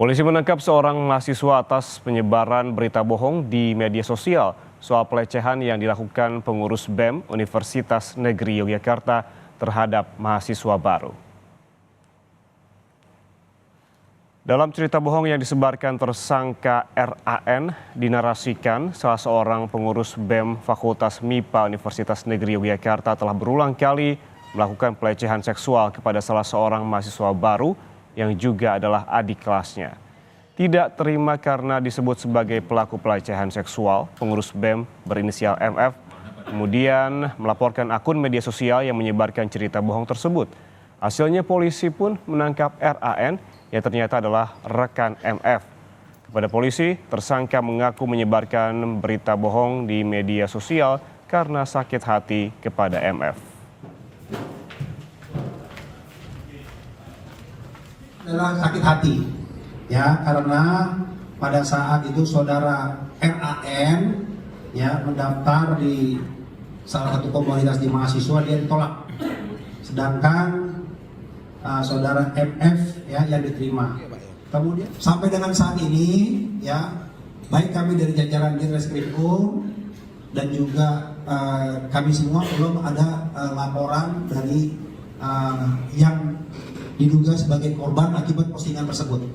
Polisi menangkap seorang mahasiswa atas penyebaran berita bohong di media sosial soal pelecehan yang dilakukan pengurus BEM Universitas Negeri Yogyakarta terhadap mahasiswa baru. Dalam cerita bohong yang disebarkan tersangka RAN dinarasikan salah seorang pengurus BEM Fakultas MIPA Universitas Negeri Yogyakarta telah berulang kali melakukan pelecehan seksual kepada salah seorang mahasiswa baru yang juga adalah adik kelasnya. Tidak terima karena disebut sebagai pelaku pelecehan seksual, pengurus BEM berinisial MF kemudian melaporkan akun media sosial yang menyebarkan cerita bohong tersebut. Hasilnya polisi pun menangkap RAN yang ternyata adalah rekan MF. Kepada polisi, tersangka mengaku menyebarkan berita bohong di media sosial karena sakit hati kepada MF. Adalah sakit hati, ya, karena pada saat itu saudara RAN ya mendaftar di salah satu komunitas di mahasiswa, dia ditolak, sedangkan saudara MF ya yang diterima. Kemudian sampai dengan saat ini ya, baik kami dari jajaran Ditreskrimum dan juga kami semua belum ada laporan dari yang diduga sebagai korban akibat postingan tersebut.